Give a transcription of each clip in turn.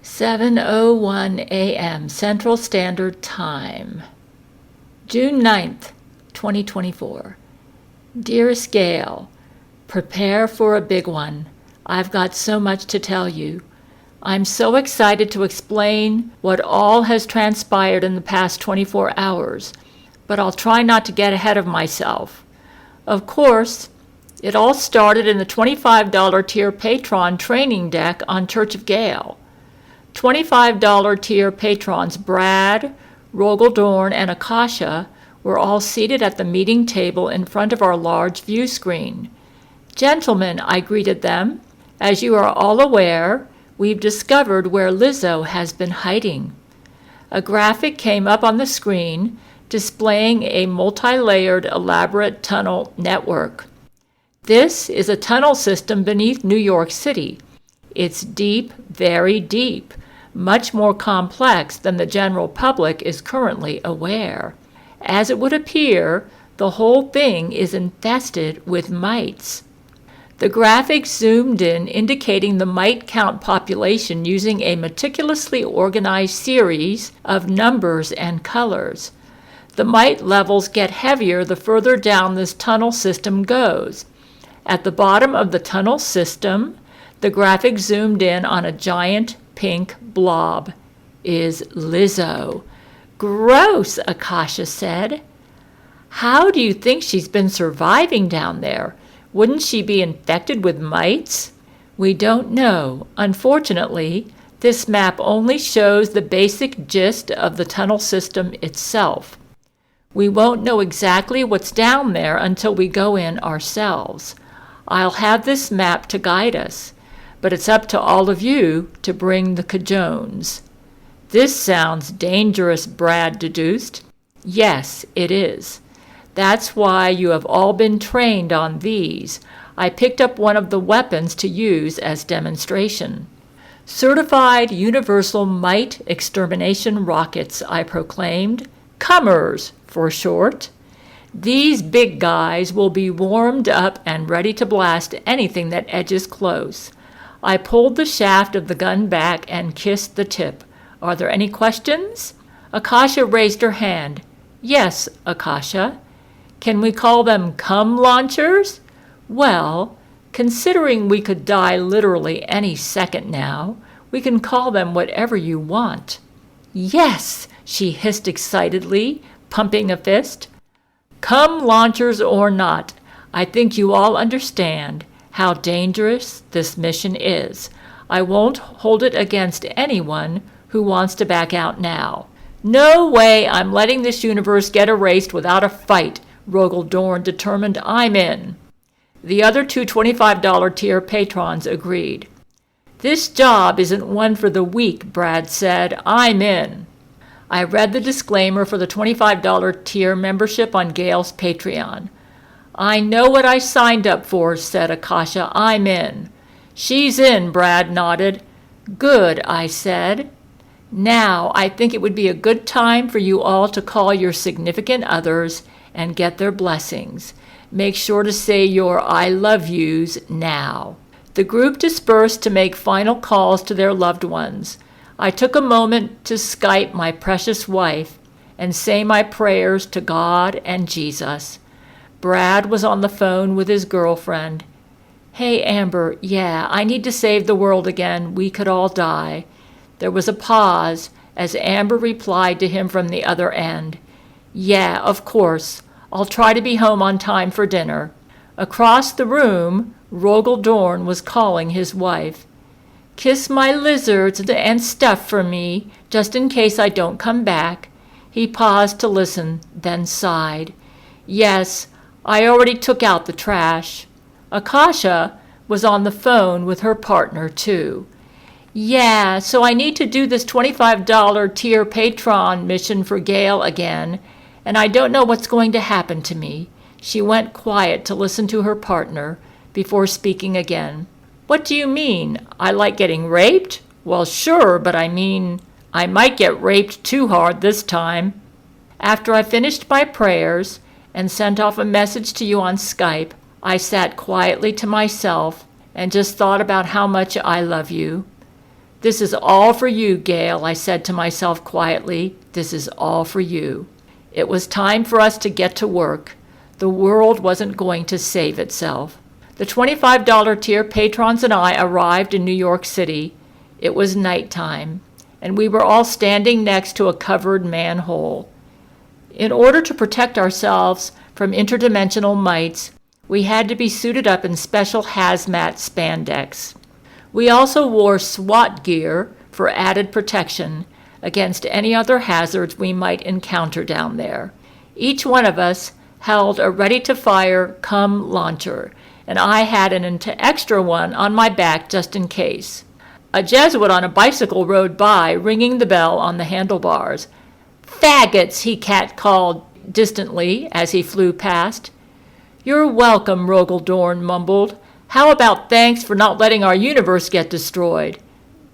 7:01 a.m. Central Standard Time. June 9th, 2024. Dearest Gail, prepare for a big one. I've got so much to tell you. I'm so excited to explain what all has transpired in the past 24 hours, but I'll try not to get ahead of myself. Of course, it all started in the $25 tier Patreon training deck on Church of Gail. $25 tier patrons Brad, Rogaldorn, and Akasha were all seated at the meeting table in front of our large view screen. Gentlemen, I greeted them. As you are all aware, we've discovered where Lizzo has been hiding. A graphic came up on the screen displaying a multi-layered elaborate tunnel network. This is a tunnel system beneath New York City. It's deep, very deep, much more complex than the general public is currently aware. As it would appear, the whole thing is infested with mites. The graphic zoomed in, indicating the mite count population using a meticulously organized series of numbers and colors. The mite levels get heavier the further down this tunnel system goes. At the bottom of the tunnel system, the graphic zoomed in on a giant pink blob. Is Lizzo. Gross, Akasha said. How do you think she's been surviving down there? Wouldn't she be infected with mites? We don't know. Unfortunately, this map only shows the basic gist of the tunnel system itself. We won't know exactly what's down there until we go in ourselves. I'll have this map to guide us, but it's up to all of you to bring the cajones. This sounds dangerous, Brad deduced. Yes, it is. That's why you have all been trained on these. I picked up one of the weapons to use as demonstration. Certified Universal Mite Extermination Rockets, I proclaimed. Comers, for short. These big guys will be warmed up and ready to blast anything that edges close. I pulled the shaft of the gun back and kissed the tip. Are there any questions? Akasha raised her hand. Yes, Akasha. Can we call them cum launchers? Well, considering we could die literally any second now, we can call them whatever you want. Yes, she hissed excitedly, pumping a fist. Cum launchers or not, I think you all understand how dangerous this mission is. I won't hold it against anyone who wants to back out now. No way I'm letting this universe get erased without a fight, Rogaldorn determined. I'm in. The other two $25 tier patrons agreed. This job isn't one for the weak, Brad said. I'm in. I read the disclaimer for the $25 tier membership on Gail's Patreon. I know what I signed up for, said Akasha. I'm in. She's in, Brad nodded. Good, I said. Now, I think it would be a good time for you all to call your significant others and get their blessings. Make sure to say your I love yous now. The group dispersed to make final calls to their loved ones. I took a moment to Skype my precious wife and say my prayers to God and Jesus. Brad was on the phone with his girlfriend. Hey, Amber, yeah, I need to save the world again. We could all die. There was a pause as Amber replied to him from the other end. Yeah, of course. I'll try to be home on time for dinner. Across the room, Rogaldorn was calling his wife. Kiss my lizards and stuff for me, just in case I don't come back. He paused to listen, then sighed. Yes, I already took out the trash. Akasha was on the phone with her partner, too. Yeah, so I need to do this $25 tier patron mission for Gail again, and I don't know what's going to happen to me. She went quiet to listen to her partner before speaking again. What do you mean? I like getting raped? Well, sure, but I mean, I might get raped too hard this time. After I finished my prayers and sent off a message to you on Skype, I sat quietly to myself and just thought about how much I love you. "This is all for you, Gail," I said to myself quietly. "This is all for you." It was time for us to get to work. The world wasn't going to save itself. The $25 tier patrons and I arrived in New York City. It was nighttime, and we were all standing next to a covered manhole. In order to protect ourselves from interdimensional mites, we had to be suited up in special hazmat spandex. We also wore SWAT gear for added protection against any other hazards we might encounter down there. Each one of us held a ready-to-fire cum launcher, and I had an extra one on my back just in case. A Jesuit on a bicycle rode by, ringing the bell on the handlebars. "Faggots," he cat-called distantly as he flew past. "You're welcome," Rogaldorn mumbled. "How about thanks for not letting our universe get destroyed?"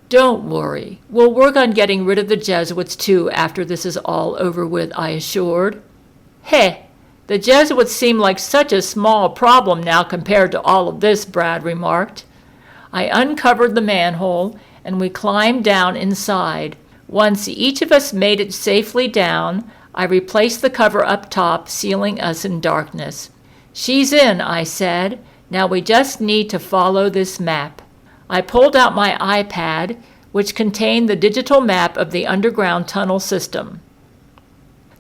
"Don't worry. We'll work on getting rid of the Jesuits too after this is all over with," I assured. "Heh, the Jesuits seem like such a small problem now compared to all of this," Brad remarked. I uncovered the manhole, and we climbed down inside. Once each of us made it safely down, I replaced the cover up top, sealing us in darkness. "She's in," I said. "Now we just need to follow this map." I pulled out my iPad, which contained the digital map of the underground tunnel system.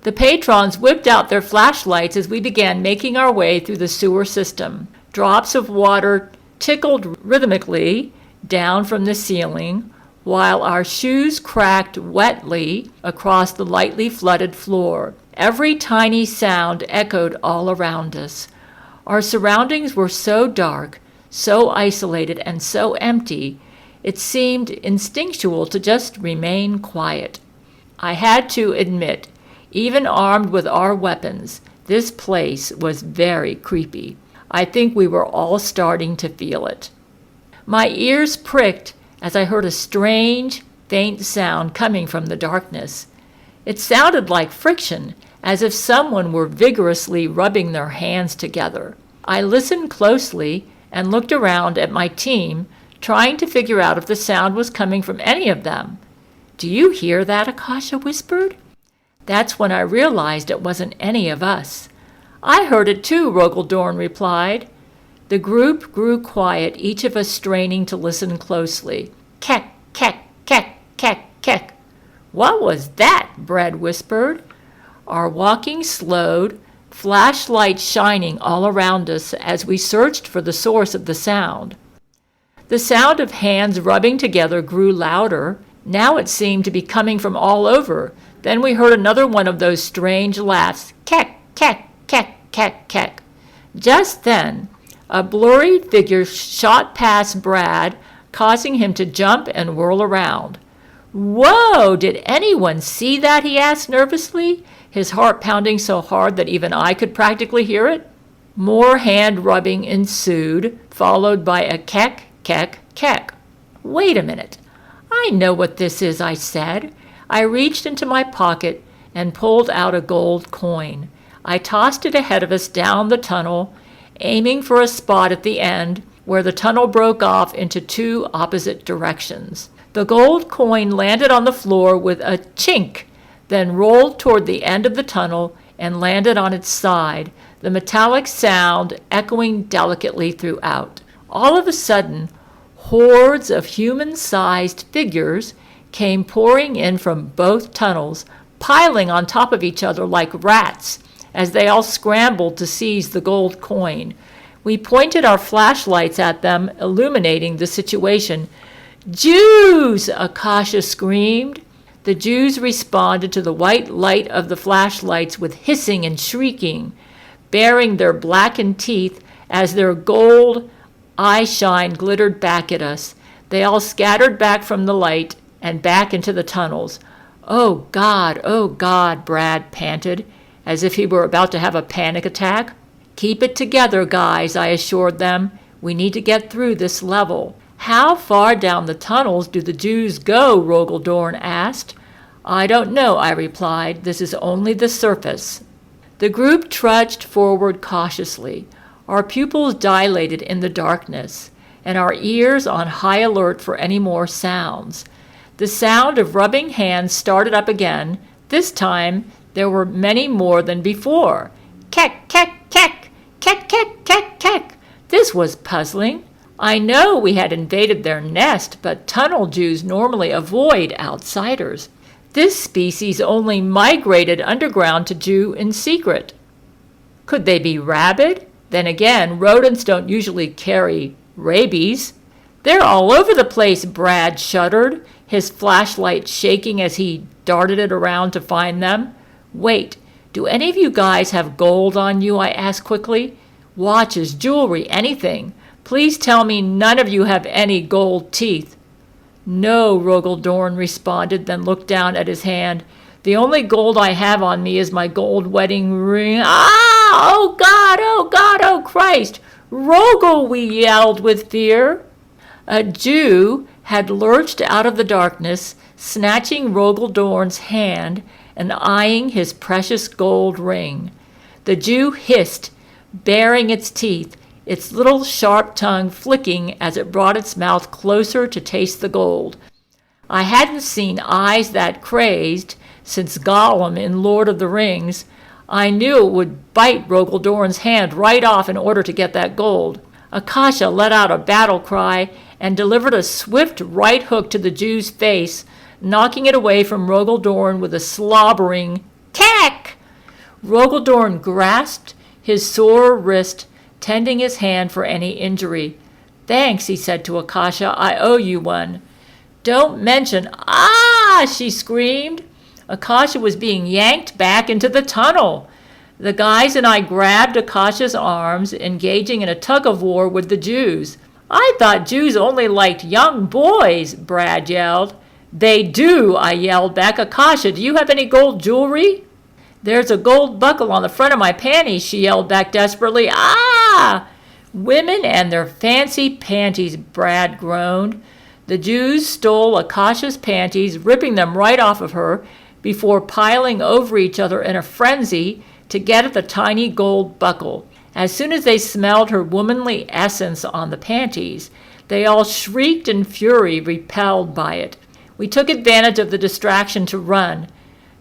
The patrons whipped out their flashlights as we began making our way through the sewer system. Drops of water tickled rhythmically down from the ceiling, while our shoes cracked wetly across the lightly flooded floor. Every tiny sound echoed all around us. Our surroundings were so dark, so isolated, and so empty, it seemed instinctual to just remain quiet. I had to admit, even armed with our weapons, this place was very creepy. I think we were all starting to feel it. My ears pricked as I heard a strange, faint sound coming from the darkness. It sounded like friction, as if someone were vigorously rubbing their hands together. I listened closely and looked around at my team, trying to figure out if the sound was coming from any of them. "Do you hear that?" Akasha whispered. That's when I realized it wasn't any of us. "I heard it too," Rogaldorn replied. The group grew quiet, each of us straining to listen closely. "Keck, keck, keck, keck, keck." "What was that?" Brad whispered. Our walking slowed, flashlights shining all around us as we searched for the source of the sound. The sound of hands rubbing together grew louder. Now it seemed to be coming from all over. Then we heard another one of those strange laughs. Keck, keck, keck, keck, keck. Just then, a blurry figure shot past Brad, causing him to jump and whirl around. "Whoa, did anyone see that?" he asked nervously, his heart pounding so hard that even I could practically hear it. More hand-rubbing ensued, followed by a keck, keck, keck. "Wait a minute. I know what this is," I said. I reached into my pocket and pulled out a gold coin. I tossed it ahead of us down the tunnel, aiming for a spot at the end where the tunnel broke off into two opposite directions. The gold coin landed on the floor with a chink, then rolled toward the end of the tunnel and landed on its side, the metallic sound echoing delicately throughout. All of a sudden, hordes of human-sized figures came pouring in from both tunnels, piling on top of each other like rats as they all scrambled to seize the gold coin. We pointed our flashlights at them, illuminating the situation. "Jews!" Akasha screamed. The Jews responded to the white light of the flashlights with hissing and shrieking, baring their blackened teeth as their gold eye shine glittered back at us. They all scattered back from the light and back into the tunnels. Oh, God, Brad panted, as if he were about to have a panic attack. "Keep it together, guys," I assured them. "We need to get through this level." "How far down the tunnels do the Jews go?" Rogaldorn asked. "I don't know," I replied. "This is only the surface." The group trudged forward cautiously, our pupils dilated in the darkness, and our ears on high alert for any more sounds. The sound of rubbing hands started up again. This time there were many more than before. Keck, keck, keck, keck, keck, keck, keck. This was puzzling. I know we had invaded their nest, but tunnel Jews normally avoid outsiders. This species only migrated underground to Jew in secret. Could they be rabid? Then again, rodents don't usually carry rabies. They're all over the place, Brad shuddered, his flashlight shaking as he darted it around to find them. Wait, do any of you guys have gold on you? I asked quickly. Watches, jewelry, anything. Please tell me none of you have any gold teeth. No, Rogel responded, then looked down at his hand. The only gold I have on me is my gold wedding ring. Ah! Oh God, oh God, oh Christ! Rogel, we yelled with fear. A Jew had lurched out of the darkness, snatching Rogel hand and eyeing his precious gold ring. The Jew hissed, baring its teeth, its little sharp tongue flicking as it brought its mouth closer to taste the gold. I hadn't seen eyes that crazed since Gollum in Lord of the Rings. I knew it would bite Rogel hand right off in order to get that gold. Akasha let out a battle cry and delivered a swift right hook to the Jew's face, knocking it away from Rogel with a slobbering "Keck!" Rogel grasped his sore wrist, tending his hand for any injury. Thanks, he said to Akasha. I owe you one. Don't mention. Ah! She screamed. Akasha was being yanked back into the tunnel. The guys and I grabbed Akasha's arms, engaging in a tug-of-war with the Jews. I thought Jews only liked young boys, Brad yelled. They do, I yelled back. Akasha, do you have any gold jewelry? There's a gold buckle on the front of my panties, she yelled back desperately. Ah! Women and their fancy panties, Brad groaned. The Jews stole Akasha's panties, ripping them right off of her, before piling over each other in a frenzy to get at the tiny gold buckle. As soon as they smelled her womanly essence on the panties, they all shrieked in fury, repelled by it. We took advantage of the distraction to run.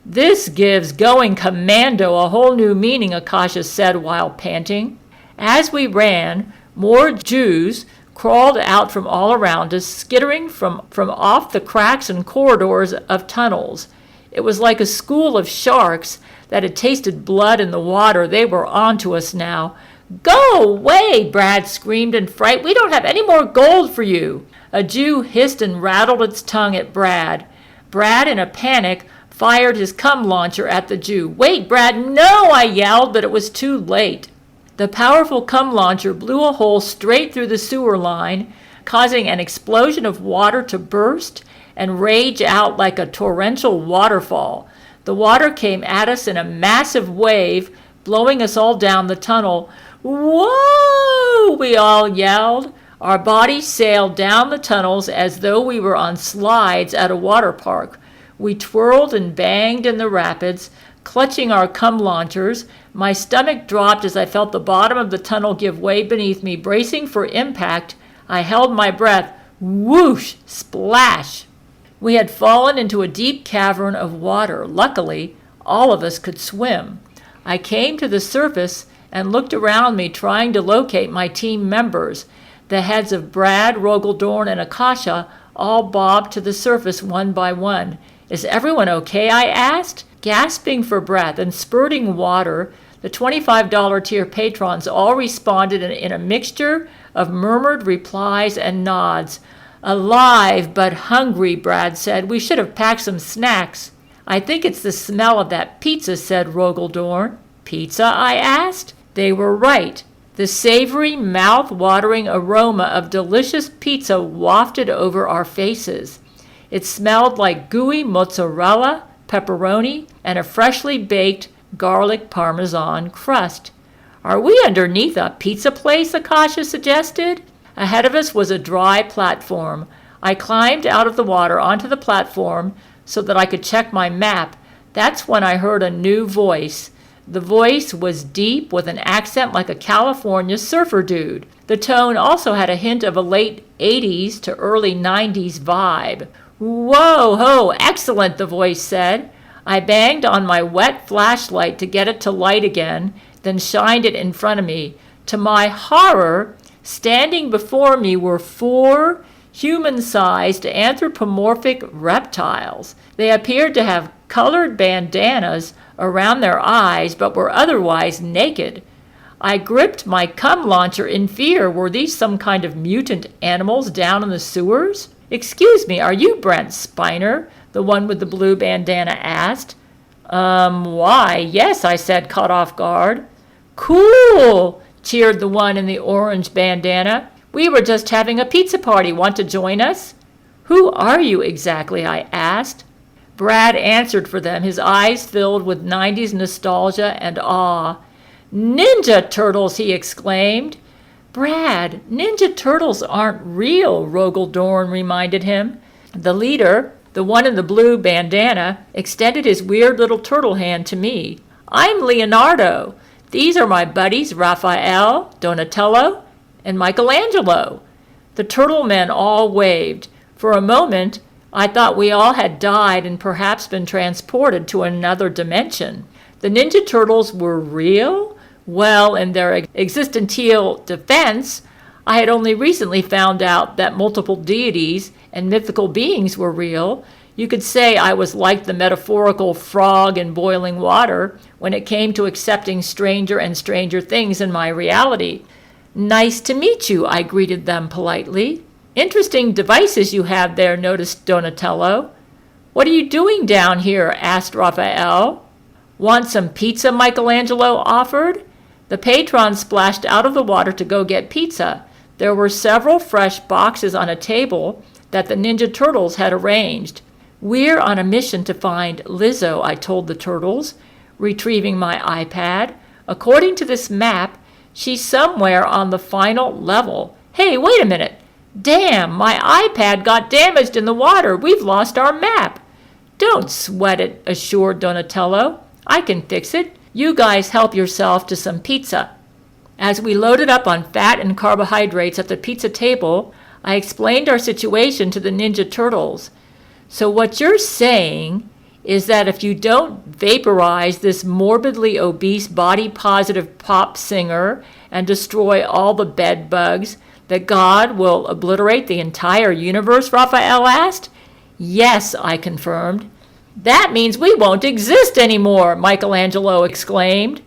This gives going commando a whole new meaning, Akasha said while panting. As we ran, more Jews crawled out from all around us, skittering from off the cracks and corridors of tunnels. It was like a school of sharks that had tasted blood in the water. They were on to us now. Go away, Brad screamed in fright. We don't have any more gold for you. A Jew hissed and rattled its tongue at Brad. Brad, in a panic, fired his cum launcher at the Jew. Wait, Brad, no, I yelled, but it was too late. The powerful cum launcher blew a hole straight through the sewer line, causing an explosion of water to burst and rage out like a torrential waterfall. The water came at us in a massive wave, blowing us all down the tunnel. Whoa! We all yelled. Our bodies sailed down the tunnels as though we were on slides at a water park. We twirled and banged in the rapids, clutching our cum launchers. My stomach dropped as I felt the bottom of the tunnel give way beneath me. Bracing for impact, I held my breath. Whoosh! Splash! We had fallen into a deep cavern of water. Luckily, all of us could swim. I came to the surface and looked around me, trying to locate my team members. The heads of Brad, Rogel and Akasha all bobbed to the surface one by one. Is everyone okay? I asked. Gasping for breath and spurting water, the $25 tier patrons all responded in a mixture of murmured replies and nods. Alive but hungry, Brad said. We should have packed some snacks. I think it's the smell of that pizza, said Rogel. Pizza? I asked. They were right. The savory, mouth-watering aroma of delicious pizza wafted over our faces. It smelled like gooey mozzarella, pepperoni, and a freshly baked garlic parmesan crust. Are we underneath a pizza place? Akasha suggested. Ahead of us was a dry platform. I climbed out of the water onto the platform so that I could check my map. That's when I heard a new voice. The voice was deep with an accent like a California surfer dude. The tone also had a hint of a late 80s to early 90s vibe. Whoa, ho, excellent, the voice said. I banged on my wet flashlight to get it to light again, then shined it in front of me. To my horror, standing before me were 4 human-sized anthropomorphic reptiles. They appeared to have colored bandanas around their eyes, but were otherwise naked. I gripped my cum launcher in fear. Were these some kind of mutant animals down in the sewers? Excuse me, are you Brent Spiner? The one with the blue bandana asked. Why, yes, I said, caught off guard. Cool, cheered the one in the orange bandana. We were just having a pizza party. Want to join us? Who are you exactly? I asked. Brad answered for them, his eyes filled with 90s nostalgia and awe. Ninja Turtles, he exclaimed. Brad, Ninja Turtles aren't real, Rogaldorn reminded him. The leader, the one in the blue bandana, extended his weird little turtle hand to me. I'm Leonardo. These are my buddies Raphael, Donatello, and Michelangelo. The turtle men all waved. For a moment, I thought we all had died and perhaps been transported to another dimension. The Ninja Turtles were real? Well, in their existential defense, I had only recently found out that multiple deities and mythical beings were real. You could say I was like the metaphorical frog in boiling water when it came to accepting stranger and stranger things in my reality. Nice to meet you, I greeted them politely. Interesting devices you have there, noticed Donatello. What are you doing down here? Asked Raphael. Want some pizza? Michelangelo offered. The patron splashed out of the water to go get pizza. There were several fresh boxes on a table that the Ninja Turtles had arranged. We're on a mission to find Lizzo, I told the turtles, retrieving my iPad. According to this map, she's somewhere on the final level. Hey, wait a minute. Damn, my iPad got damaged in the water. We've lost our map. Don't sweat it, assured Donatello. I can fix it. You guys help yourself to some pizza. As we loaded up on fat and carbohydrates at the pizza table, I explained our situation to the Ninja Turtles. So what you're saying is that if you don't vaporize this morbidly obese, body-positive pop singer and destroy all the bed bugs, that God will obliterate the entire universe, Raphael asked? Yes, I confirmed. That means we won't exist anymore, Michelangelo exclaimed.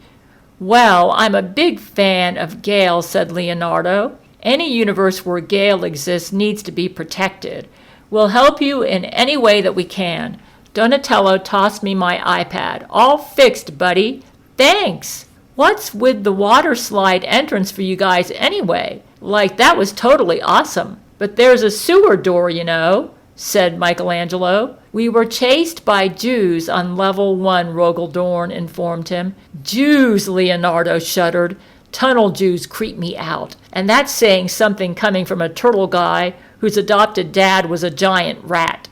Well, I'm a big fan of Gail, said Leonardo. Any universe where Gail exists needs to be protected. We'll help you in any way that we can. Donatello tossed me my iPad. All fixed, buddy. Thanks. What's with the water slide entrance for you guys anyway? Like, that was totally awesome. But there's a sewer door, you know, said Michelangelo. We were chased by Jews on level 1, Rogaldorn informed him. Jews, Leonardo shuddered. Tunnel Jews creep me out. And that's saying something coming from a turtle guy whose adopted dad was a giant rat.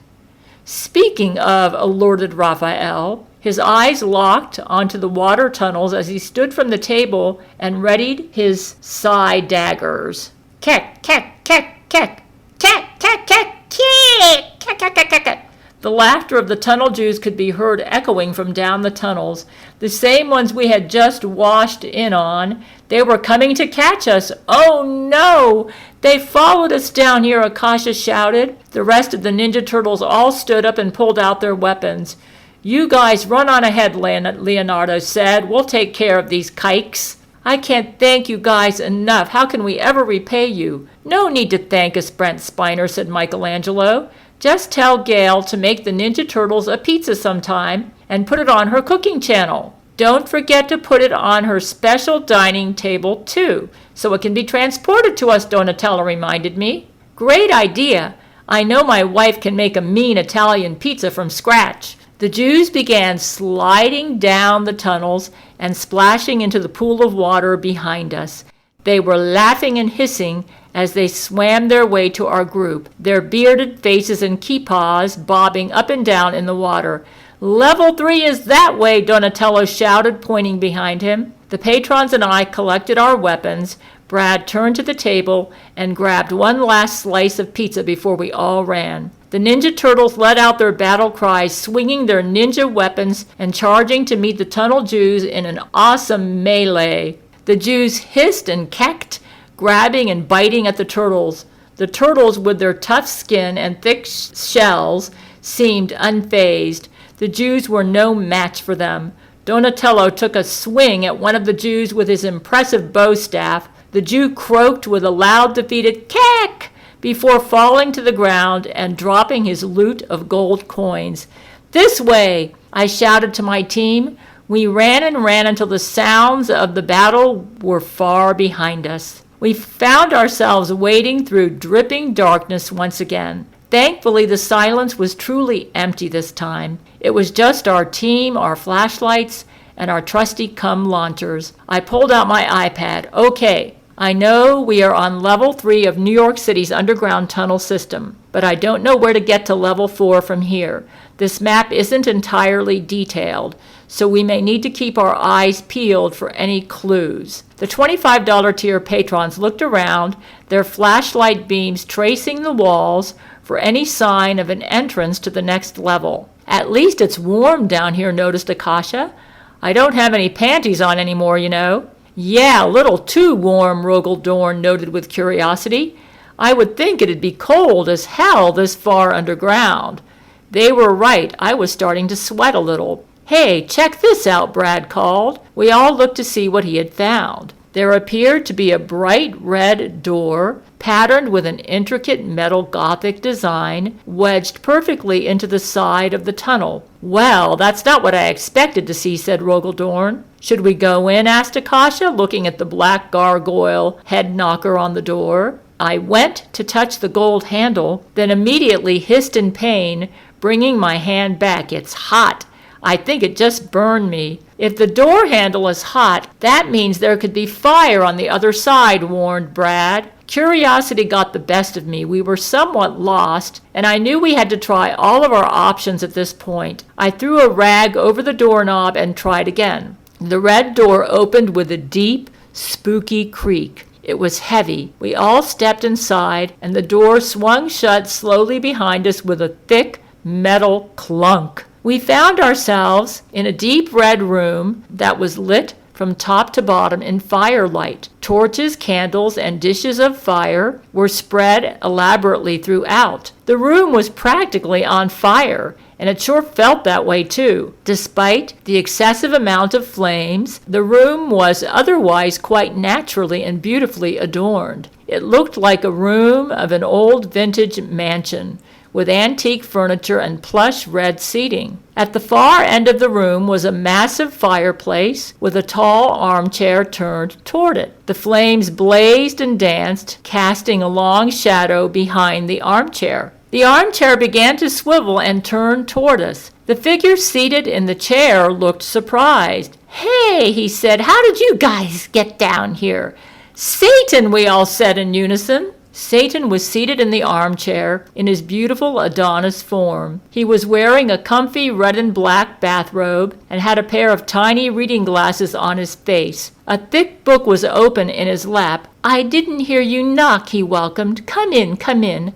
Speaking of, alerted Raphael, his eyes locked onto the water tunnels as he stood from the table and readied his psi daggers. Keck, keck, keck, keck, keck, keck, keck, keck, keck, keck, keck, keck. The laughter of the tunnel Jews could be heard echoing from down the tunnels, the same ones we had just washed in on. They were coming to catch us. Oh no! They followed us down here, Akasha shouted. The rest of the Ninja Turtles all stood up and pulled out their weapons. You guys run on ahead, Leonardo said. We'll take care of these kikes. I can't thank you guys enough. How can we ever repay you? No need to thank us, Brent Spiner, said Michelangelo. Just tell Gail to make the Ninja Turtles a pizza sometime and put it on her cooking channel. Don't forget to put it on her special dining table, too, so it can be transported to us, Donatello reminded me. Great idea. I know my wife can make a mean Italian pizza from scratch. The Jews began sliding down the tunnels and splashing into the pool of water behind us. They were laughing and hissing as they swam their way to our group, their bearded faces and kipahs bobbing up and down in the water. Level 3 is that way, Donatello shouted, pointing behind him. The patrons and I collected our weapons. Brad turned to the table and grabbed one last slice of pizza before we all ran. The Ninja Turtles let out their battle cries, swinging their ninja weapons and charging to meet the tunnel Jews in an awesome melee. The Jews hissed and kecked, grabbing and biting at the turtles. The turtles, with their tough skin and thick shells, seemed unfazed. The Jews were no match for them. Donatello took a swing at one of the Jews with his impressive bow staff. The Jew croaked with a loud, defeated "Keck!" before falling to the ground and dropping his loot of gold coins. "This way!" I shouted to my team. We ran and ran until the sounds of the battle were far behind us. We found ourselves wading through dripping darkness once again. Thankfully, the silence was truly empty this time. It was just our team, our flashlights, and our trusty launchers. I pulled out my iPad. Okay, I know we are on level 3 of New York City's underground tunnel system, but I don't know where to get to level 4 from here. This map isn't entirely detailed, so we may need to keep our eyes peeled for any clues. The $25 tier patrons looked around, their flashlight beams tracing the walls for any sign of an entrance to the next level. "At least it's warm down here," noticed Akasha. "I don't have any panties on anymore, you know." "Yeah, a little too warm," Rogaldorn noted with curiosity. "I would think it'd be cold as hell this far underground." They were right. I was starting to sweat a little. "Hey, check this out," Brad called. We all looked to see what he had found. There appeared to be a bright red door, patterned with an intricate metal Gothic design, wedged perfectly into the side of the tunnel. "Well, that's not what I expected to see," said Rogaldorn. "Should we go in?" asked Akasha, looking at the black gargoyle head knocker on the door. I went to touch the gold handle, then immediately hissed in pain, bringing my hand back. "It's hot. I think it just burned me." "If the door handle is hot, that means there could be fire on the other side," warned Brad. Curiosity got the best of me. We were somewhat lost, and I knew we had to try all of our options at this point. I threw a rag over the doorknob and tried again. The red door opened with a deep, spooky creak. It was heavy. We all stepped inside, and the door swung shut slowly behind us with a thick metal clunk. We found ourselves in a deep red room that was lit from top to bottom in firelight. Torches, candles, and dishes of fire were spread elaborately throughout. The room was practically on fire, and it sure felt that way too. Despite the excessive amount of flames, the room was otherwise quite naturally and beautifully adorned. It looked like a room of an old vintage mansion, with antique furniture and plush red seating. At the far end of the room was a massive fireplace with a tall armchair turned toward it. The flames blazed and danced, casting a long shadow behind the armchair. The armchair began to swivel and turn toward us. The figure seated in the chair looked surprised. "Hey," he said, "how did you guys get down here?" "Satan," we all said in unison. Satan was seated in the armchair in his beautiful Adonis form. He was wearing a comfy red and black bathrobe and had a pair of tiny reading glasses on his face. A thick book was open in his lap. "I didn't hear you knock," he welcomed. Come in, come in.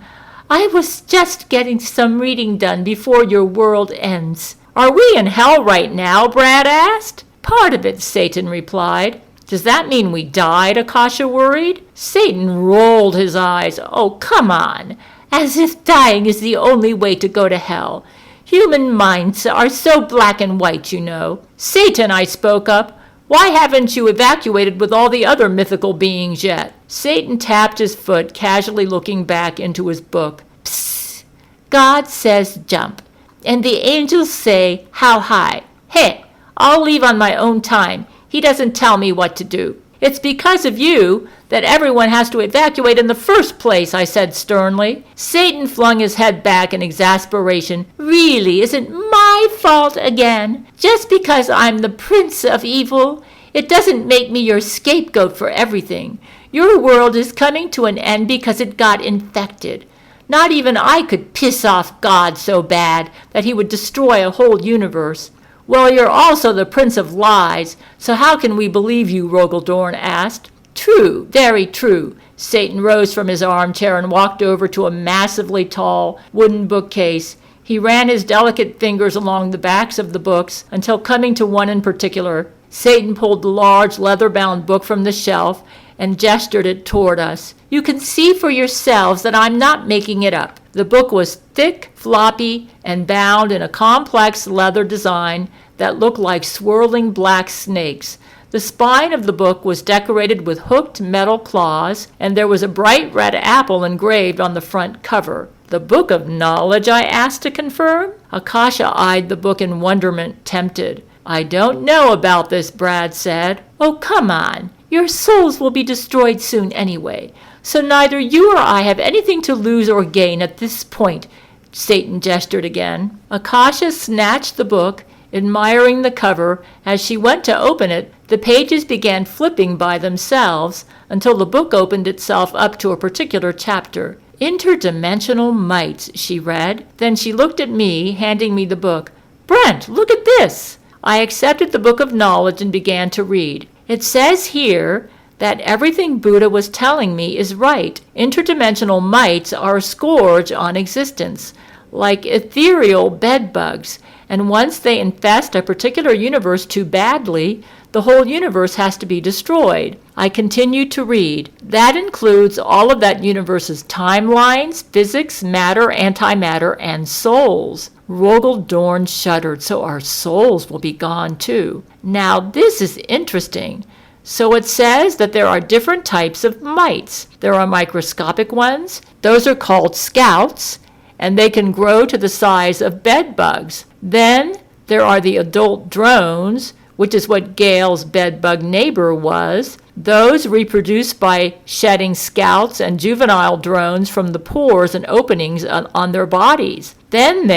I was just getting some reading done before your world ends." "Are we in hell right now?" Brad asked. "Part of it," Satan replied. "Does that mean we died?" Akasha worried. Satan rolled his eyes. "Oh, come on. As if dying is the only way to go to hell. Human minds are so black and white, you know." "Satan," I spoke up, "why haven't you evacuated with all the other mythical beings yet?" Satan tapped his foot, casually looking back into his book. "Psst. God says jump, and the angels say how high. Hey, I'll leave on my own time. He doesn't tell me what to do." "It's because of you that everyone has to evacuate in the first place," I said sternly. Satan flung his head back in exasperation. "Really, is it my fault again? Just because I'm the prince of evil? It doesn't make me your scapegoat for everything. Your world is coming to an end because it got infected. Not even I could piss off God so bad that he would destroy a whole universe." "Well, you're also the Prince of Lies, so how can we believe you?" Rogaldorn asked. True, very true. Satan rose from his armchair and walked over to a massively tall wooden bookcase. He ran his delicate fingers along the backs of the books until coming to one in particular. Satan pulled the large leather-bound book from the shelf and gestured it toward us. You can see for yourselves that I'm not making it up. The book was thick, floppy, and bound in a complex leather design that looked like swirling black snakes. The spine of the book was decorated with hooked metal claws, and there was a bright red apple engraved on the front cover. The Book of Knowledge, I asked to confirm. Akasha eyed the book in wonderment, tempted. I don't know about this, Brad said. Oh, come on. Your souls will be destroyed soon anyway, so neither you or I have anything to lose or gain at this point. Satan gestured again. Akasha snatched the book, admiring the cover. As she went to open it, the pages began flipping by themselves until the book opened itself up to a particular chapter. Interdimensional mites, she read. Then she looked at me, handing me the book. Brent, look at this. I accepted the Book of Knowledge and began to read. It says here that everything Buddha was telling me is right. Interdimensional mites are a scourge on existence, like ethereal bedbugs, and once they infest a particular universe too badly, the whole universe has to be destroyed. I continued to read. That includes all of that universe's timelines, physics, matter, antimatter, and souls. Rogel Dorn shuddered. So our souls will be gone too. Now this is interesting. So it says that there are different types of mites. There are microscopic ones. Those are called scouts, and they can grow to the size of bed bugs. Then there are the adult drones, which is what Gail's bedbug neighbor was. Those reproduce by shedding scouts and juvenile drones from the pores and openings on their bodies. Then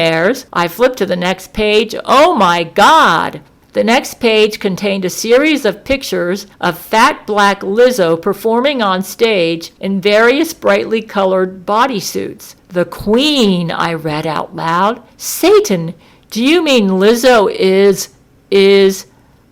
I flipped to the next page. Oh my God! The next page contained a series of pictures of fat black Lizzo performing on stage in various brightly colored bodysuits. The Queen, I read out loud. Satan, do you mean Lizzo is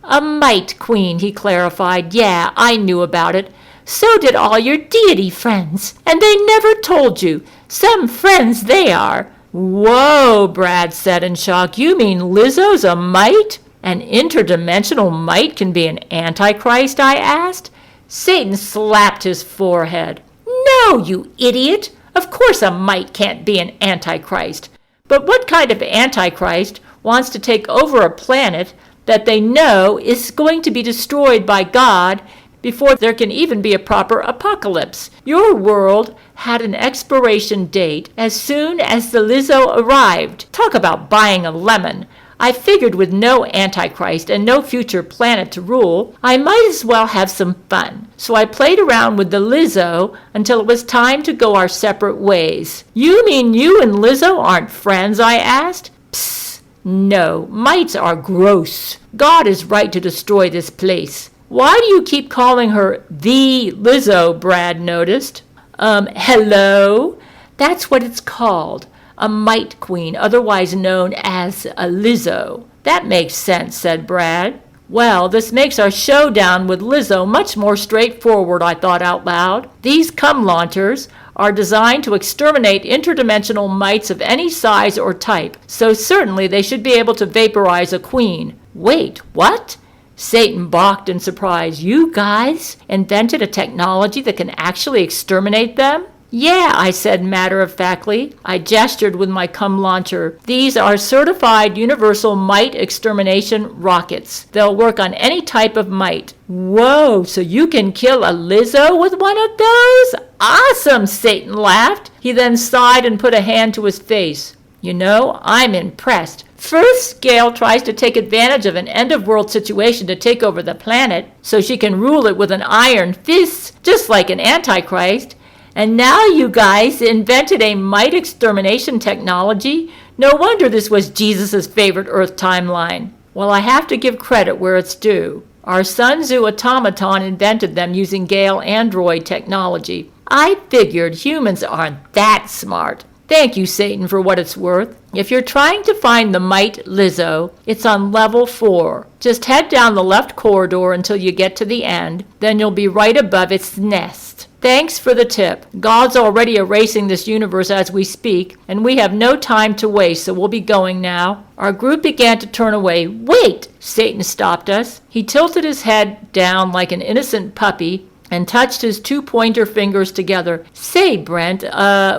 a mite queen, he clarified. Yeah, I knew about it. So did all your deity friends. And they never told you. Some friends they are. Whoa, Brad said in shock. You mean Lizzo's a mite? An interdimensional mite can be an antichrist, I asked. Satan slapped his forehead. No, you idiot. Of course a mite can't be an antichrist. But what kind of antichrist wants to take over a planet that they know is going to be destroyed by God before there can even be a proper apocalypse? Your world had an expiration date as soon as the Lizzo arrived. Talk about buying a lemon. I figured with no Antichrist and no future planet to rule, I might as well have some fun. So I played around with the Lizzo until it was time to go our separate ways. You mean you and Lizzo aren't friends? I asked. Psst. No, mites are gross. God is right to destroy this place. Why do you keep calling her the Lizzo? Brad noticed. Hello? That's what it's called. A mite queen, otherwise known as a Lizzo. That makes sense, said Brad. Well, this makes our showdown with Lizzo much more straightforward, I thought out loud. These cum launchers are designed to exterminate interdimensional mites of any size or type, so certainly they should be able to vaporize a queen. Wait, what? Satan balked in surprise. You guys invented a technology that can actually exterminate them? Yeah, I said matter-of-factly. I gestured with my cum launcher. These are certified universal mite extermination rockets. They'll work on any type of mite. Whoa, so you can kill a Lizzo with one of those? Awesome, Satan laughed. He then sighed and put a hand to his face. You know, I'm impressed. First, Gail tries to take advantage of an end-of-world situation to take over the planet so she can rule it with an iron fist, just like an antichrist. And now you guys invented a mite extermination technology? No wonder this was Jesus' favorite Earth timeline. Well, I have to give credit where it's due. Our Sun Tzu automaton invented them using Gail android technology. I figured humans aren't that smart. Thank you, Satan, for what it's worth. If you're trying to find the Mite Lizzo, it's on level 4. Just head down the left corridor until you get to the end, then you'll be right above its nest. Thanks for the tip. God's already erasing this universe as we speak, and we have no time to waste, so we'll be going now. Our group began to turn away. Wait! Satan stopped us. He tilted his head down like an innocent puppy and touched his 2 pointer fingers together. Say, Brent,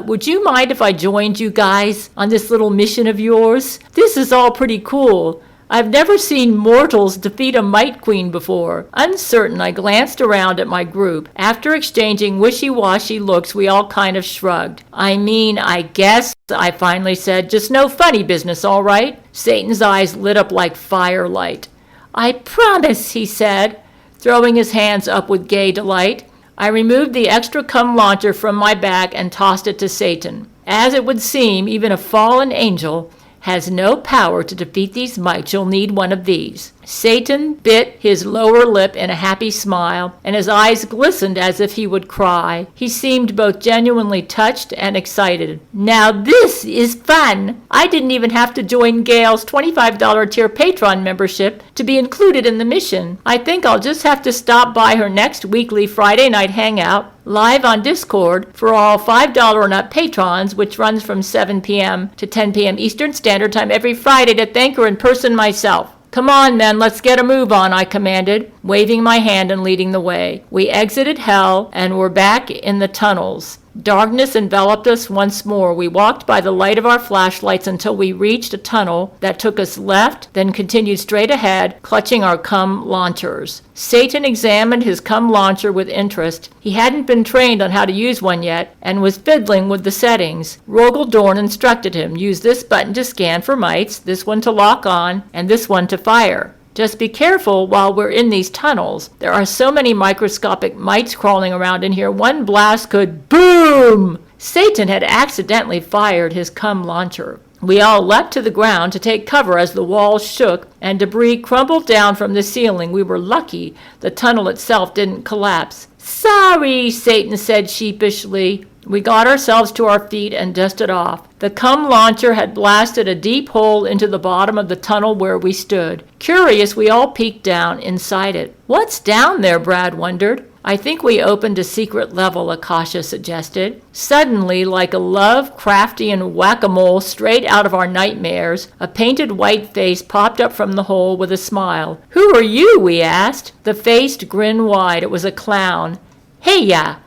would you mind if I joined you guys on this little mission of yours? This is all pretty cool. I've never seen mortals defeat a Mite Queen before. Uncertain, I glanced around at my group. After exchanging wishy-washy looks, we all kind of shrugged. I guess, I finally said. Just no funny business, all right? Satan's eyes lit up like firelight. I promise, he said, throwing his hands up with gay delight. I removed the extra cum launcher from my bag and tossed it to Satan. As it would seem, even a fallen angel has no power to defeat these mites. You'll need one of these. Satan bit his lower lip in a happy smile, and his eyes glistened as if he would cry. He seemed both genuinely touched and excited. Now this is fun! I didn't even have to join Gail's $25 tier Patreon membership to be included in the mission. I think I'll just have to stop by her next weekly Friday night hangout live on Discord for all $5 and up patrons, which runs from 7 p.m. to 10 p.m. Eastern Standard Time every Friday, to thank her in person myself. Come on, men, let's get a move on, I commanded, waving my hand and leading the way. We exited hell and were back in the tunnels. Darkness enveloped us once more. We walked by the light of our flashlights until we reached a tunnel that took us left, then continued straight ahead, clutching our cum launchers. Satan examined his cum launcher with interest. He hadn't been trained on how to use one yet and was fiddling with the settings. Rogel instructed him, use this button to scan for mites, this one to lock on, and this one to fire. Just be careful while we're in these tunnels. There are so many microscopic mites crawling around in here, one blast could boom! Satan had accidentally fired his cum launcher. We all leapt to the ground to take cover as the walls shook and debris crumbled down from the ceiling. We were lucky the tunnel itself didn't collapse. Sorry, Satan said sheepishly. We got ourselves to our feet and dusted off. The cum launcher had blasted a deep hole into the bottom of the tunnel where we stood. Curious, we all peeked down inside it. What's down there? Brad wondered. I think we opened a secret level, Akasha suggested. Suddenly, like a Lovecraftian whack-a-mole straight out of our nightmares, a painted white face popped up from the hole with a smile. Who are you? We asked. The face grinned wide. It was a clown. Hey-ya!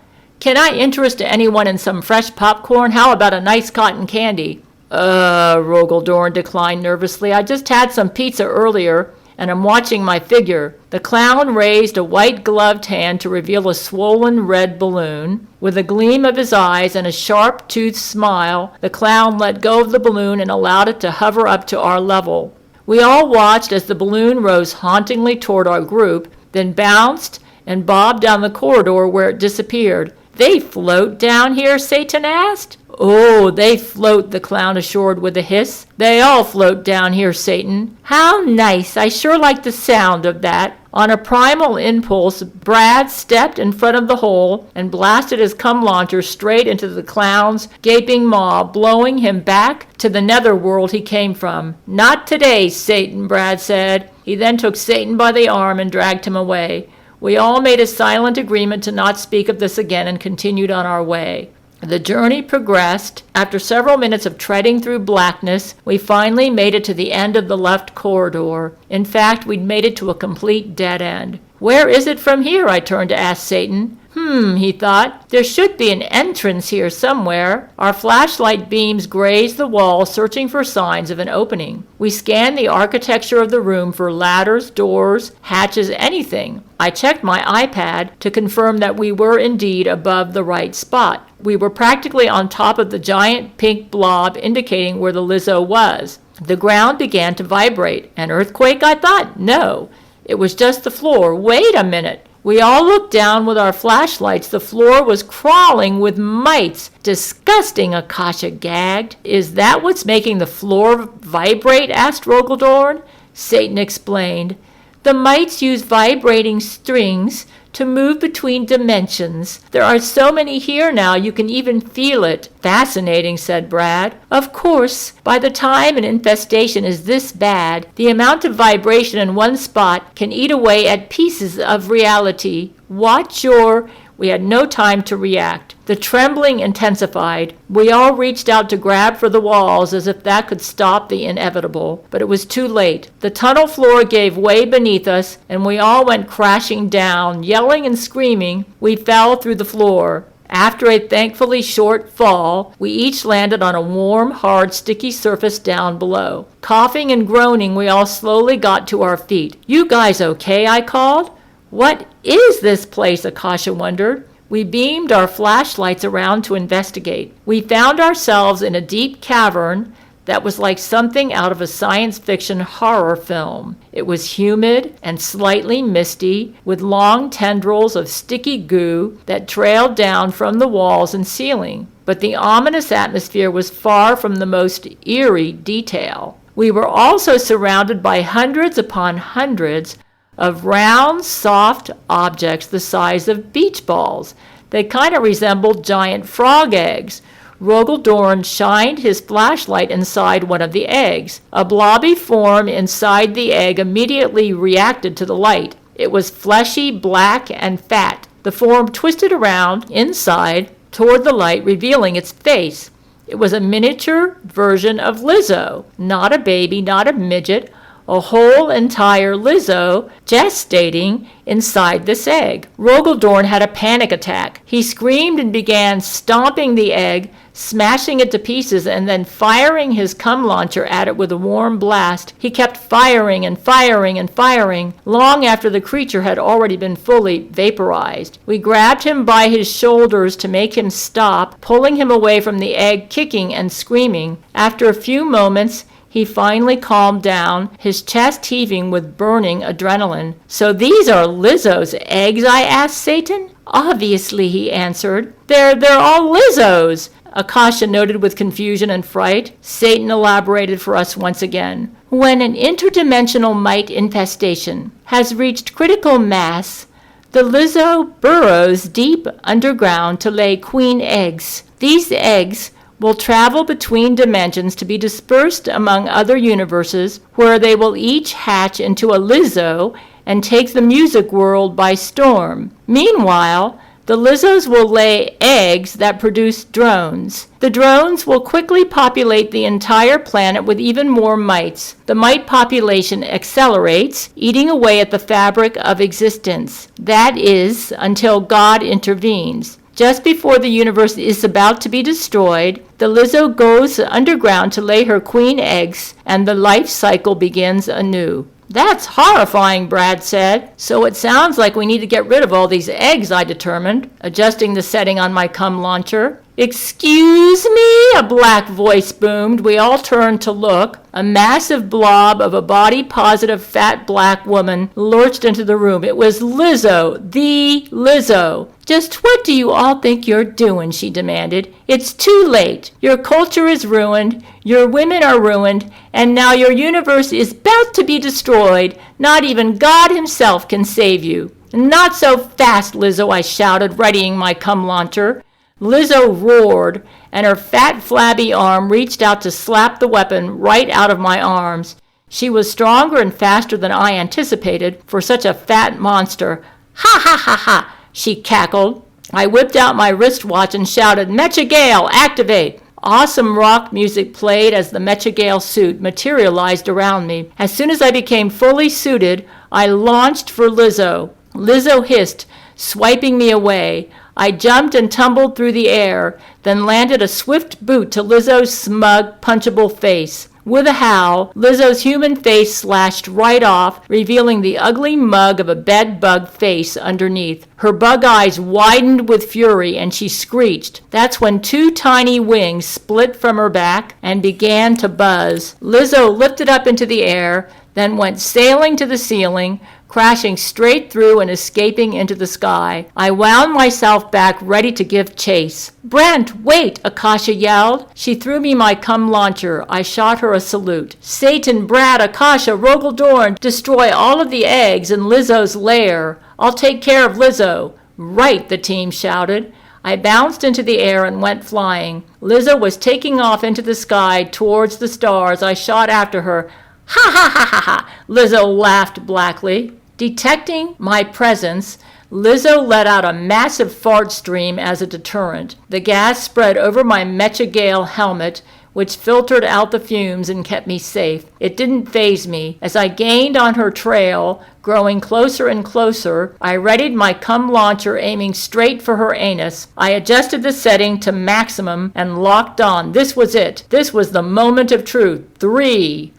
Can I interest anyone in some fresh popcorn? How about a nice cotton candy? Rogel declined nervously. I just had some pizza earlier, and I'm watching my figure. The clown raised a white-gloved hand to reveal a swollen red balloon. With a gleam of his eyes and a sharp-toothed smile, the clown let go of the balloon and allowed it to hover up to our level. We all watched as the balloon rose hauntingly toward our group, then bounced and bobbed down the corridor where it disappeared. They float down here? Satan asked. Oh, they float, the clown assured with a hiss. They all float down here, Satan. How nice. I sure like the sound of that. On a primal impulse, Brad stepped in front of the hole and blasted his cum launcher straight into the clown's gaping maw, blowing him back to the netherworld he came from. Not today, Satan, Brad said. He then took Satan by the arm and dragged him away. We all made a silent agreement to not speak of this again and continued on our way. The journey progressed. After several minutes of treading through blackness, we finally made it to the end of the left corridor. In fact, we'd made it to a complete dead end. Where is it from here? I turned to ask Satan. He thought. There should be an entrance here somewhere. Our flashlight beams grazed the wall, searching for signs of an opening. We scanned the architecture of the room for ladders, doors, hatches, anything. I checked my iPad to confirm that we were indeed above the right spot. We were practically on top of the giant pink blob indicating where the Lizzo was. The ground began to vibrate. An earthquake, I thought? No. It was just the floor. Wait a minute. We all looked down with our flashlights. The floor was crawling with mites. Disgusting, Akasha gagged. Is that what's making the floor vibrate? Asked Rogel. Satan explained. The mites use vibrating strings to move between dimensions. There are so many here now you can even feel it. Fascinating, said Brad. Of course, by the time an infestation is this bad, the amount of vibration in one spot can eat away at pieces of reality. Watch your... We had no time to react. The trembling intensified. We all reached out to grab for the walls as if that could stop the inevitable, but it was too late. The tunnel floor gave way beneath us, and we all went crashing down. Yelling and screaming, we fell through the floor. After a thankfully short fall, we each landed on a warm, hard, sticky surface down below. Coughing and groaning, we all slowly got to our feet. You guys okay? I called. What is this place? Akasha wondered. We beamed our flashlights around to investigate. We found ourselves in a deep cavern that was like something out of a science fiction horror film. It was humid and slightly misty, with long tendrils of sticky goo that trailed down from the walls and ceiling. But the ominous atmosphere was far from the most eerie detail. We were also surrounded by hundreds upon hundreds of round, soft objects the size of beach balls. They kind of resembled giant frog eggs. Rogel shined his flashlight inside one of the eggs. A blobby form inside the egg immediately reacted to the light. It was fleshy, black, and fat. The form twisted around inside toward the light, revealing its face. It was a miniature version of Lizzo. Not a baby, not a midget, a whole entire Lizzo gestating inside this egg. Rogel had a panic attack. He screamed and began stomping the egg, smashing it to pieces, and then firing his cum launcher at it with a warm blast. He kept firing and firing and firing, long after the creature had already been fully vaporized. We grabbed him by his shoulders to make him stop, pulling him away from the egg, kicking and screaming. After a few moments, he finally calmed down, his chest heaving with burning adrenaline. So these are Lizzo's eggs, I asked Satan. Obviously, he answered. They're all Lizzo's. Akasha noted with confusion and fright. Satan elaborated for us once again. When an interdimensional mite infestation has reached critical mass, the Lizzo burrows deep underground to lay queen eggs. These eggs will travel between dimensions to be dispersed among other universes, where they will each hatch into a Lizzo and take the music world by storm. Meanwhile, the Lizzos will lay eggs that produce drones. The drones will quickly populate the entire planet with even more mites. The mite population accelerates, eating away at the fabric of existence. That is, until God intervenes. Just before the universe is about to be destroyed, the Lizzo goes underground to lay her queen eggs, and the life cycle begins anew. That's horrifying, Brad said. So it sounds like we need to get rid of all these eggs, I determined, adjusting the setting on my cum launcher. Excuse me? A black voice boomed. We all turned to look. A massive blob of a body-positive fat black woman lurched into the room. It was Lizzo, the Lizzo. Just what do you all think you're doing? She demanded. It's too late. Your culture is ruined. Your women are ruined. And now your universe is about to be destroyed. Not even God himself can save you. Not so fast, Lizzo, I shouted, readying my cum launcher. Lizzo roared, and her fat, flabby arm reached out to slap the weapon right out of my arms. She was stronger and faster than I anticipated for such a fat monster. Ha ha ha ha, she cackled. I whipped out my wristwatch and shouted, Mecha Gail, activate! Awesome rock music played as the Mecha Gail suit materialized around me. As soon as I became fully suited, I launched for Lizzo. Lizzo hissed, swiping me away. I jumped and tumbled through the air, then landed a swift boot to Lizzo's smug, punchable face. With a howl, Lizzo's human face slashed right off, revealing the ugly mug of a bed-bug face underneath. Her bug eyes widened with fury, and she screeched. That's when two tiny wings split from her back and began to buzz. Lizzo lifted up into the air, then went sailing to the ceiling, crashing straight through and escaping into the sky. I wound myself back, ready to give chase. "Brent, wait!" Akasha yelled. She threw me my cum launcher. I shot her a salute. "Satan, Brad, Akasha, Rogel Dorn, destroy all of the eggs in Lizzo's lair. I'll take care of Lizzo." "Right," the team shouted. I bounced into the air and went flying. Lizzo was taking off into the sky towards the stars. I shot after her. "Ha ha ha ha ha!" Lizzo laughed blackly. Detecting my presence, Lizzo let out a massive fart stream as a deterrent. The gas spread over my Mecha Gail helmet, which filtered out the fumes and kept me safe. It didn't faze me. As I gained on her trail, growing closer and closer, I readied my cum launcher, aiming straight for her anus. I adjusted the setting to maximum and locked on. This was it. This was the moment of truth. 3,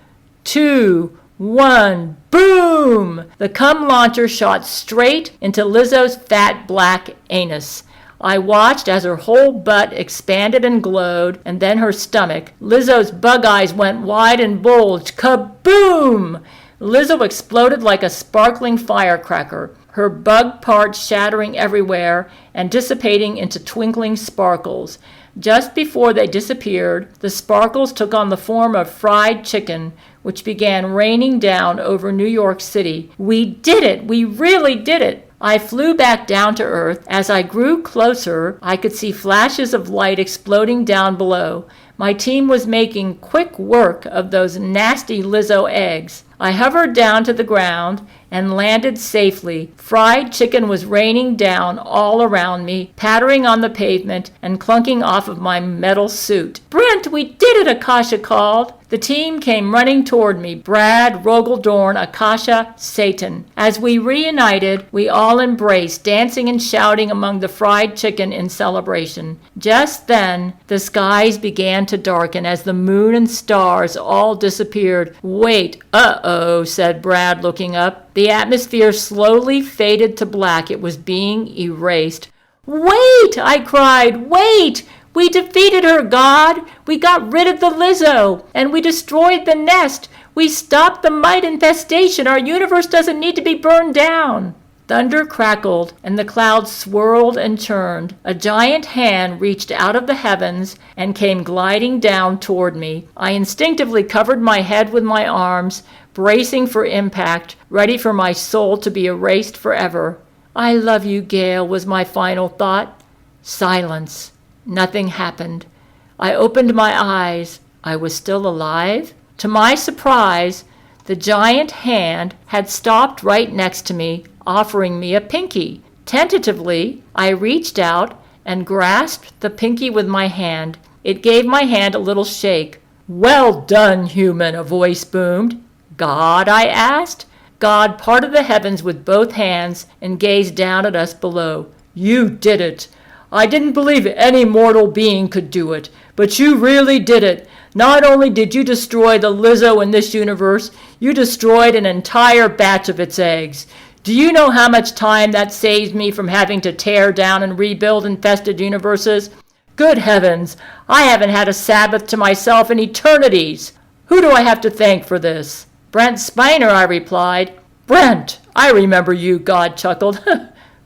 2, 1, boom! The cum launcher shot straight into Lizzo's fat black anus. I watched as her whole butt expanded and glowed, and then her stomach. Lizzo's bug eyes went wide and bulged. Kaboom! Lizzo exploded like a sparkling firecracker, her bug parts shattering everywhere and dissipating into twinkling sparkles. Just before they disappeared, the sparkles took on the form of fried chicken, which began raining down over New York City. We did it! We really did it! I flew back down to earth. As I grew closer, I could see flashes of light exploding down below. My team was making quick work of those nasty Lizzo eggs. I hovered down to the ground and landed safely. Fried chicken was raining down all around me, pattering on the pavement and clunking off of my metal suit. "Brent, we did it!" Akasha called. The team came running toward me. Brad, Rogel Dorn, Akasha, Satan. As we reunited, we all embraced, dancing and shouting among the fried chicken in celebration. Just then, the skies began to darken as the moon and stars all disappeared. "Wait, uh-oh," said Brad, looking up. The atmosphere slowly faded to black. It was being erased. "Wait!" I cried. "Wait! We defeated her, God! We got rid of the Lizzo! And we destroyed the nest! We stopped the Mite infestation! Our universe doesn't need to be burned down!" Thunder crackled, and the clouds swirled and churned. A giant hand reached out of the heavens and came gliding down toward me. I instinctively covered my head with my arms, bracing for impact, ready for my soul to be erased forever. "I love you, Gail," was my final thought. Silence. Nothing happened. I opened my eyes. I was still alive. To my surprise, the giant hand had stopped right next to me, offering me a pinky. Tentatively, I reached out and grasped the pinky with my hand. It gave my hand a little shake. "Well done, human," a voice boomed. "God?" I asked. God parted the heavens with both hands and gazed down at us below. "You did it. I didn't believe any mortal being could do it, but you really did it. Not only did you destroy the Lizzo in this universe, you destroyed an entire batch of its eggs. Do you know how much time that saved me from having to tear down and rebuild infested universes? Good heavens, I haven't had a Sabbath to myself in eternities. Who do I have to thank for this?" "Brent Spiner," I replied. "Brent, I remember you," God chuckled.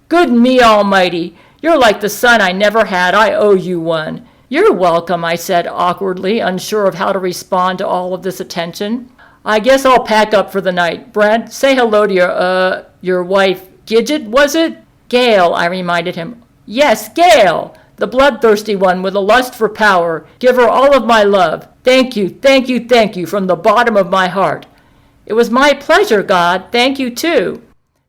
"Good me almighty. You're like the son I never had. I owe you one." "You're welcome," I said awkwardly, unsure of how to respond to all of this attention. "I guess I'll pack up for the night. Brent, say hello to your wife, Gidget, was it?" "Gail," I reminded him. "Yes, Gail, the bloodthirsty one with a lust for power. Give her all of my love. Thank you, thank you, thank you from the bottom of my heart." "It was my pleasure, God. Thank you, too."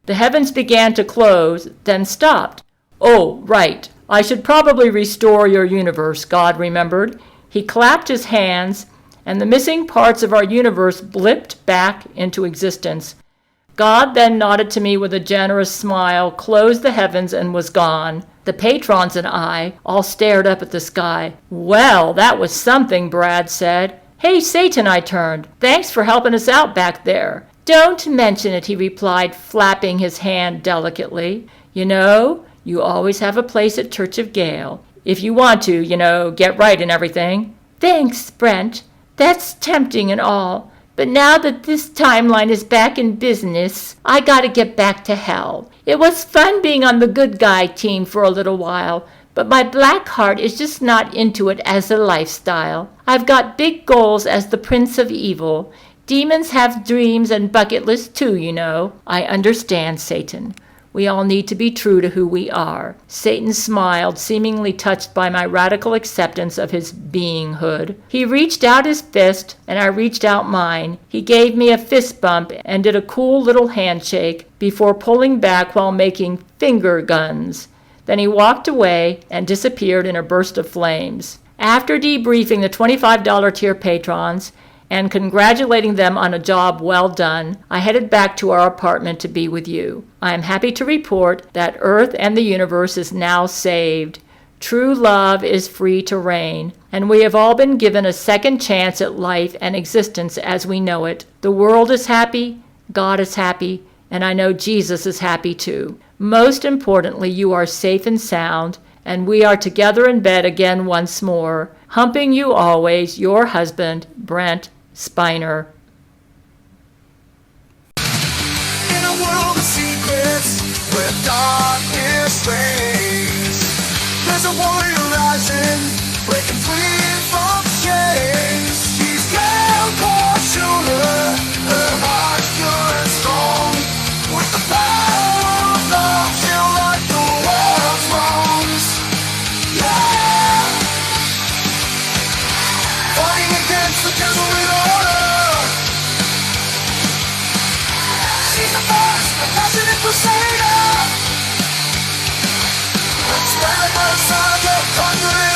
The heavens began to close, then stopped. "Oh, right. I should probably restore your universe," God remembered. He clapped his hands, and the missing parts of our universe blipped back into existence. God then nodded to me with a generous smile, closed the heavens, and was gone. The patrons and I all stared up at the sky. "Well, that was something," Brad said. "Hey, Satan," I turned. "Thanks for helping us out back there." "Don't mention it," he replied, flapping his hand delicately. "You know, you always have a place at Church of Gail. If you want to, get right and everything." "Thanks, Brent. That's tempting and all. But now that this timeline is back in business, I gotta get back to hell. It was fun being on the good guy team for a little while, but my black heart is just not into it as a lifestyle. I've got big goals as the Prince of Evil. Demons have dreams and bucket lists too, you know. I understand, Satan. We all need to be true to who we are. Satan smiled, seemingly touched by my radical acceptance of his beinghood. He reached out his fist, and I reached out mine. He gave me a fist bump and did a cool little handshake before pulling back while making finger guns. Then he walked away and disappeared in a burst of flames. After debriefing the $25 tier patrons and congratulating them on a job well done, I headed back to our apartment to be with you. I am happy to report that Earth and the universe is now saved. True love is free to reign, and we have all been given a second chance at life and existence as we know it. The world is happy, God is happy, and I know Jesus is happy too. Most importantly, you are safe and sound, and we are together in bed again once more. Humping you always, your husband, Brent Spiner. In a world of secrets, where darkness reigns, there's a warrior rising, breaking free from chains. She's Gail Schuler, her heart's pure and strong. With the power of love, she'll right the world's wrongs. Yeah! Fighting against the devil with order. She's the first, a passionate crusader. Stand by the side of conquering.